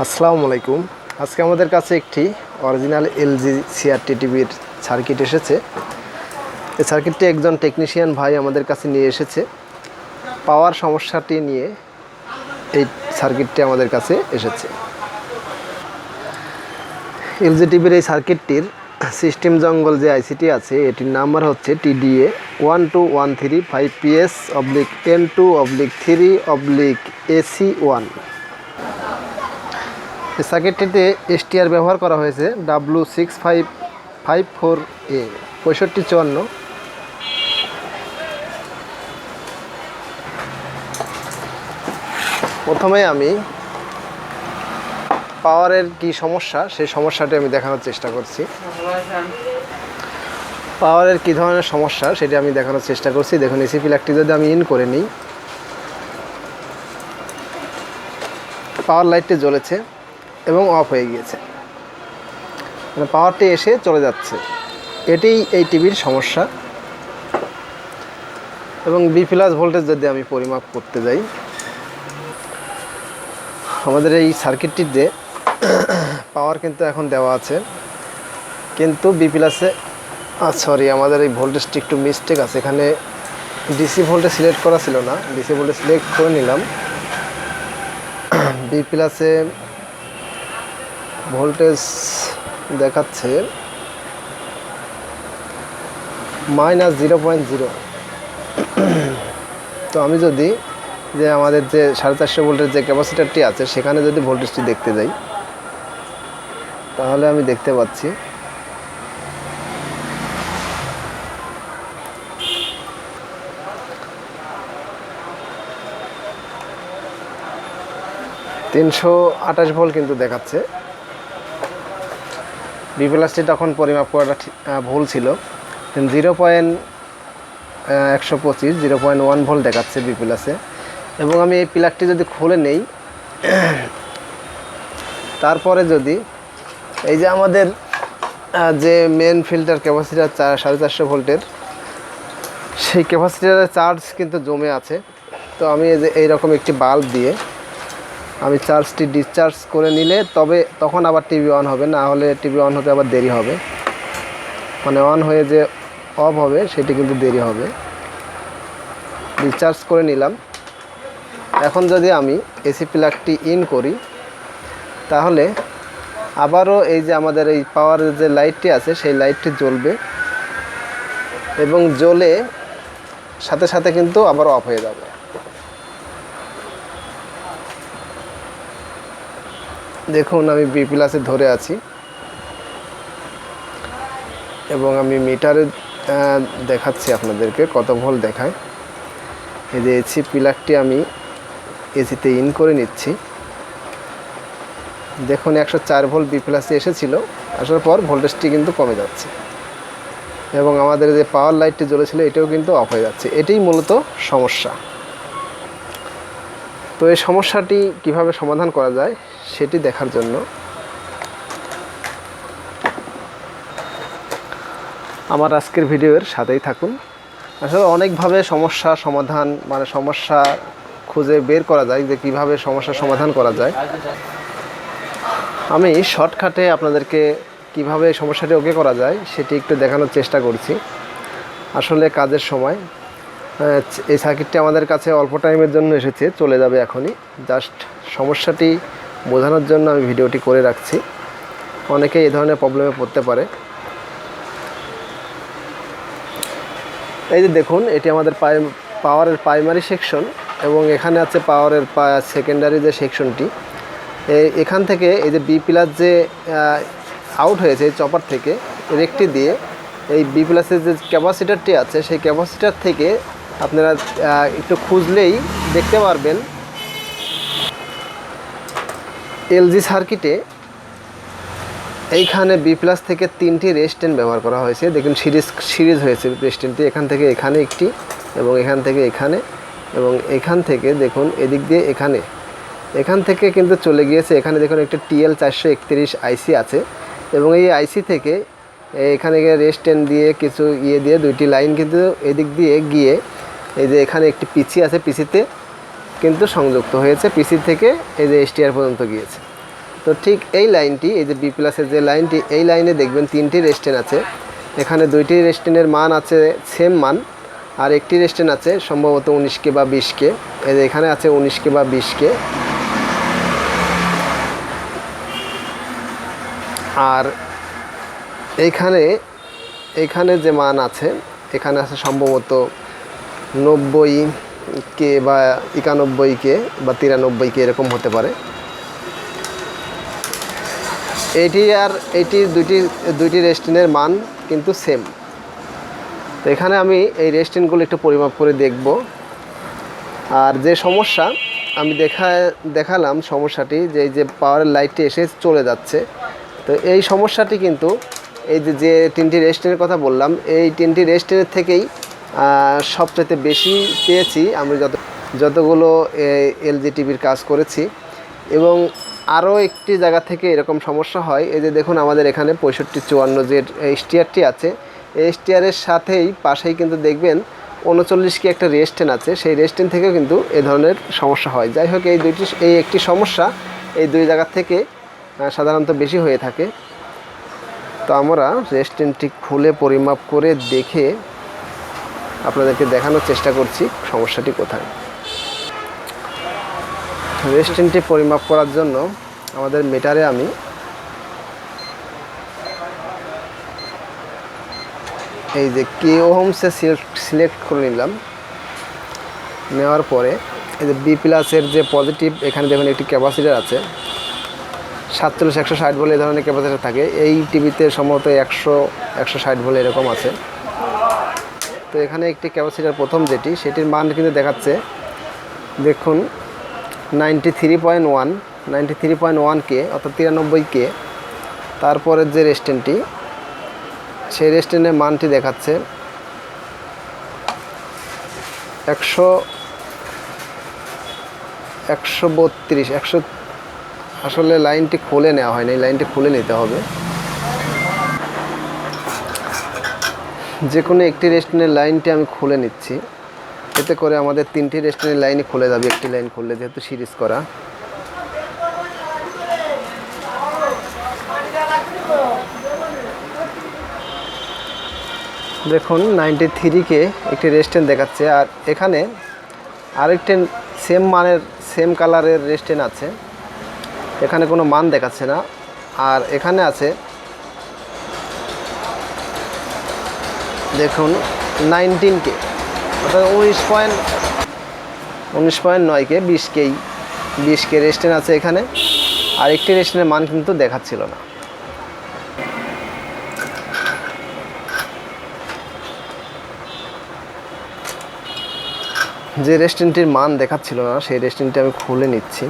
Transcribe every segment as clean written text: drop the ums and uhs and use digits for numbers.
আসসালামু আলাইকুম। আজকে আমাদের কাছে একটি অরিজিনাল এলজি সিআরটি টিভির সার্কিট এসেছে। এই সার্কিটটি একজন টেকনিশিয়ান ভাই আমাদের কাছে নিয়ে এসেছে। পাওয়ার সমস্যাটি নিয়ে এই সার্কিটটি আমাদের কাছে এসেছে। এলজি টিভির এই সার্কিটটির সিস্টেম জঙ্গল যে আইসিটি আছে এটির নাম্বার হচ্ছে TDA 12135PS/N2/3/AC1। এই সার্কিটটিতে STR ব্যবহার করা হয়েছে W6554A 6554। প্রথমে আমি পাওয়ারের কি সমস্যা সেই সমস্যাটি আমি দেখানোর চেষ্টা করছি। পাওয়ারের কি ধরনের সমস্যা সেটি আমি দেখানোর চেষ্টা করছি। দেখুন, এসি প্লাগটি যদি আমি ইন করে নিই, পাওয়ার লাইটটি জ্বলেছে এবং অফ হয়ে গিয়েছে, মানে পাওয়ারটি এসে চলে যাচ্ছে। এটিই এই টিভির সমস্যা। এবং B+ ভোল্টেজ যদি আমি পরিমাপ করতে যাই, আমাদের এই সার্কিটটিতে পাওয়ার কিন্তু এখন দেওয়া আছে, কিন্তু B+ সরি, আমাদের এই ভোল্টেজটি একটু মিস্টেক আছে। এখানে ডিসি ভোল্টেজ সিলেক্ট করা ছিল না, ডিসি ভোল্টেজ সিলেক্ট করে নিলাম। B+ ভোল্টেজ দেখাচ্ছে -0.0। তো আমি যদি যে আমাদের যে 450 ভোল্টের যে ক্যাপাসিটারটি আছে সেখানে যদি ভোল্টেজটি দেখতে যাই, তাহলে আমি দেখতে পাচ্ছি -328 ভোল্ট কিন্তু দেখাচ্ছে। B+ তখন পরিমাপ করাটা ভুল ছিল। 0.125 ভোল্ট দেখাচ্ছে B+। এবং আমি এই প্লাগটি যদি খুলে নেই, তারপরে যদি এই যে আমাদের যে মেন ফিল্টার ক্যাপাসিটার 450 ভোল্টের, সেই ক্যাপাসিটারের চার্জ কিন্তু জমে আছে। তো আমি এই যে এইরকম একটি বাল্ব দিয়ে আমি চার্জটি ডিসচার্জ করে নিলে তখন আবার টিভি অন হবে, না হলে টিভি অন হতে আবার দেরি হবে, মানে অন হয়ে যে অফ হবে সেটি কিন্তু দেরি হবে। ডিসচার্জ করে নিলাম। এখন যদি আমি এসি প্লাগটি ইন করি, তাহলে আবারও এই যে আমাদের এই পাওয়ারের যে লাইটটি আছে সেই লাইটটি জ্বলবে এবং জ্বলে সাথে সাথে কিন্তু আবার অফ হয়ে যাবে। দেখুন, আমি B+ ধরে আছি এবং আমি মিটারে দেখাচ্ছি আপনাদেরকে কত ভোল্ট দেখায়। এই যে এসি প্লাগটি আমি এসিতে ইন করে নিচ্ছি। দেখুন, 104 ভোল্ট B+ এসেছিল, আসার পর ভোল্টেজটি কিন্তু কমে যাচ্ছে এবং আমাদের যে পাওয়ার লাইটটি জ্বলেছিল এটাও কিন্তু অফ হয়ে যাচ্ছে। এটাই মূলত সমস্যা। তো এই সমস্যাটি কিভাবে সমাধান করা যায় সেটি দেখার জন্য আমার আজকের ভিডিওর সাথেই থাকুন। আসলে অনেকভাবে সমস্যা সমাধান, মানে সমস্যা খুঁজে বের করা যায় যে কিভাবে সমস্যার সমাধান করা যায়। আমি শর্টকাটে আপনাদেরকে কিভাবে সমস্যাটি ওকে করা যায় সেটি একটু দেখানোর চেষ্টা করছি। আসলে কাজের সময় এই সার্কিটটি আমাদের কাছে অল্প টাইমের জন্য এসেছে, চলে যাবে এখনই। জাস্ট সমস্যাটি বোঝানোর জন্য আমি ভিডিওটি করে রাখছি। অনেকেই এই ধরনের প্রবলেমে পড়তে পারে। এই যে দেখুন, এটি আমাদের পাওয়ারের প্রাইমারি সেকশন এবং এখানে আছে পাওয়ারের সেকেন্ডারি যে সেকশনটি। এখান থেকে এই যে B+ যে আউট হয়েছে এই চপার থেকে রেকটি দিয়ে এই B+ যে ক্যাপাসিটারটি আছে সেই ক্যাপাসিটার থেকে আপনারা একটু খুঁজলেই দেখতে পারবেন এলজি সার্কিটে এইখানে B+ থেকে 3টি রেজিস্ট্যান্স ব্যবহার করা হয়েছে। দেখুন, সিরিজ হয়েছে রেজিস্ট্যান্সটি। এখান থেকে এখানে একটি এবং এখান থেকে এখানে এবং এখান থেকে দেখুন এদিক দিয়ে এখান থেকে কিন্তু চলে গিয়েছে। এখানে দেখুন একটা TL431 আইসি আছে এবং এই আইসি থেকে এখানে রেজিস্ট্যান্স দিয়ে কিছু দিয়ে দুইটি লাইন কিন্তু এদিক দিয়ে গিয়ে এই যে এখানে একটি পিসি আছে, পিসিতে কিন্তু সংযুক্ত হয়েছে। পিসি থেকে এই যে STR পর্যন্ত গিয়েছে। তো ঠিক এই লাইনটি, এই যে বি প্লাসের যে লাইনটি, এই লাইনে দেখবেন 3টি রেস্টেন আছে। এখানে 2টি রেস্টেনের মান আছে সেম মান, আর একটি রেস্টেন আছে সম্ভবত 19K বা 20K। এই যে এখানে আছে 19K বা 20K। আর এইখানে যে মান আছে, এখানে আছে সম্ভবত 90K বা 91K বা 93K, এরকম হতে পারে। এইটি আর এইটি দুইটি রেস্টেনের মান কিন্তু সেম। তো এখানে আমি এই রেস্টেনগুলো একটু পরিমাপ করে দেখব। আর যে সমস্যা আমি দেখালাম সমস্যাটি, যে এই যে পাওয়ারের লাইটটি এসে চলে যাচ্ছে, তো এই সমস্যাটি কিন্তু এই যে 3টি রেস্টেনের কথা বললাম, এই 3টি রেস্টেনের থেকেই সবচেয়ে বেশি পেয়েছি আমি যতগুলো এলজি টিভির কাজ করেছি। এবং আরও একটি জায়গা থেকে এরকম সমস্যা হয়। এই যে দেখুন আমাদের এখানে 6554 যে এসটিআরটি আছে, এই এসটিআরের সাথেই পাশেই কিন্তু দেখবেন 39K একটা রেস্টেন আছে, সেই রেস্টেন থেকেও কিন্তু এ ধরনের সমস্যা হয়। যাই হোক, এই একটি সমস্যা এই দুই জায়গা থেকে সাধারণত বেশি হয়ে থাকে। তো আমরা রেস্টেনটি খুলে পরিমাপ করে দেখে আপনাদেরকে দেখানোর চেষ্টা করছি সমস্যাটি কোথায়। রেস্টেনটি পরিমাপ করার জন্য আমাদের মিটারে আমি এই যে কে ওহমসে সিলেক্ট করে নিলাম। নেওয়ার পরে এই যে বি প্লাসের যে পজিটিভ, এখানে দেখুন একটি ক্যাপাসিটার আছে 47-160 ভোল্ট, এই ধরনের ক্যাপাসিটার থাকে। এই টিভিতে সম্ভবত 100-160 ভোল্ট এরকম আছে। তো এখানে একটি ক্যাপাসিটার প্রথম যেটি, সেটির মান কিন্তু দেখাচ্ছে দেখুন 93.1K অর্থাৎ 93K। তারপরের যে রেস্টেনটি, সেই রেস্টেনের মানটি দেখাচ্ছে 132 আসলে লাইনটি খুলে নেওয়া হয়নি, লাইনটি খুলে নিতে হবে। যে কোনো একটি রেস্টেনের লাইনটি আমি খুলে নিচ্ছি, এতে করে আমাদের 3টি রেস্টেনের লাইনই খুলে যাবে, একটি লাইন খুললে, যেহেতু সিরিজ করা। দেখুন 93K একটি রেস্টেন দেখাচ্ছে, আর এখানে আরেকটি সেম মানের সেম কালারের রেস্টেন আছে, এখানে কোনো মান দেখাচ্ছে না। আর এখানে আছে দেখুন 19K অর্থাৎ 19.9K 20K রেস্টেন আছে এখানে। আর একটি রেস্টেনের মান কিন্তু দেখাচ্ছিল না। যে রেস্টেন্টটির মান দেখাচ্ছিল না, সেই রেস্টেন্টটি আমি খুলে নিচ্ছি।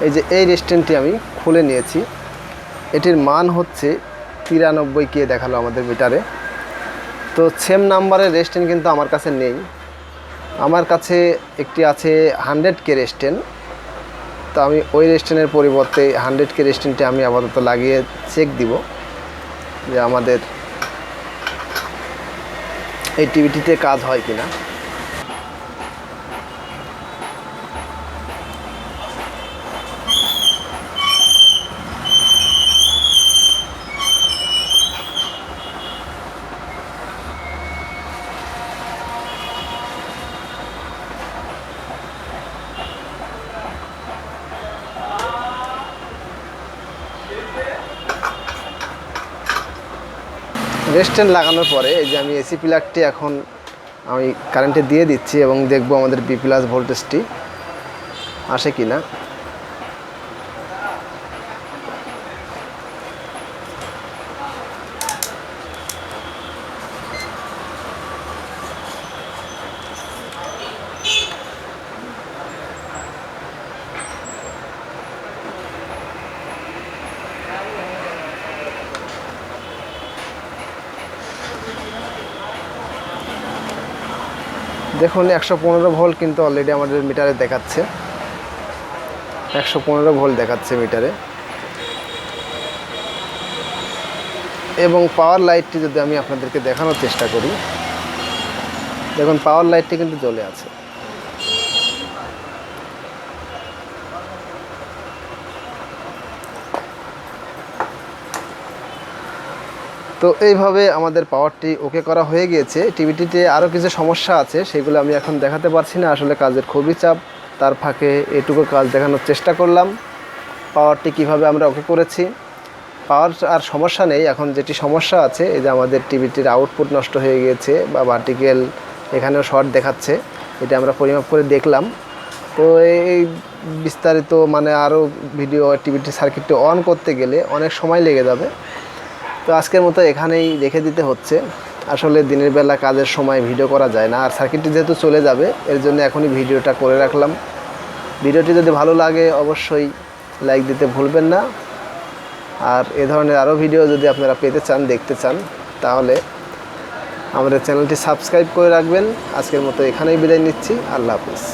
এই যে এই রেস্টেন্টটি আমি খুলে নিয়েছি, এটির মান হচ্ছে 93K দেখালো আমাদের মিটারে। তো সেম নাম্বারের রেস্টেন্ট কিন্তু আমার কাছে নেই, আমার কাছে একটি আছে 100K রেস্টেন্ট। তো আমি ওই রেস্টেন্টের পরিবর্তে 100K রেস্টেন্টটি আমি আপাতত লাগিয়ে চেক দিব যে আমাদের এই টিভিটিতে কাজ হয় কিনা। রেস্টেন্ট লাগানোর পরে এই যে আমি এসি প্লাগটি এখন আমি কারেন্টে দিয়ে দিচ্ছি এবং দেখব আমাদের বি প্লাস ভোল্টেজটি আসে কিনা। দেখুন 115 ভোল্ট কিন্তু অলরেডি আমাদের মিটারে দেখাচ্ছে, 115 ভোল্ট দেখাচ্ছে মিটারে। এবং পাওয়ার লাইটটি যদি আমি আপনাদেরকে দেখানোর চেষ্টা করি, দেখুন পাওয়ার লাইটটি কিন্তু জ্বলে আছে। তো এইভাবে আমাদের পাওয়ারটি ওকে করা হয়ে গিয়েছে। টিভিটিতে আরও কিছু সমস্যা আছে, সেগুলো আমি এখন দেখাতে পারছি না, আসলে কাজের খুবই চাপ। তার ফাঁকে এটুকু কাজ দেখানোর চেষ্টা করলাম। পাওয়ারটি কিভাবে আমরা ওকে করেছি। পাওয়ার আর সমস্যা নেই, এখন যেটি সমস্যা আছে এই যে আমাদের টিভিটির আউটপুট নষ্ট হয়ে গিয়েছে বা ভার্টিক্যাল এখানেও শর্ট দেখাচ্ছে, এটা আমরা পরিমাপ করে দেখলাম। তো এই বিস্তারিত মানে আরও ভিডিও টিভিটি সার্কিটটি অন করতে গেলে অনেক সময় লেগে যাবে। তো আজকের মতো এখানেই রেখে দিতে হচ্ছে, আসলে দিনের বেলা কাজের সময় ভিডিও করা যায় না, আর সার্কিটটি যেহেতু চলে যাবে এর জন্য এখনই ভিডিওটা করে রাখলাম। ভিডিওটি যদি ভালো লাগে অবশ্যই লাইক দিতে ভুলবেন না। আর এ ধরনের আরও ভিডিও যদি আপনারা পেতে চান, দেখতে চান, তাহলে আমাদের চ্যানেলটি সাবস্ক্রাইব করে রাখবেন। আজকের মতো এখানেই বিদায় নিচ্ছি। আল্লাহ হাফিজ।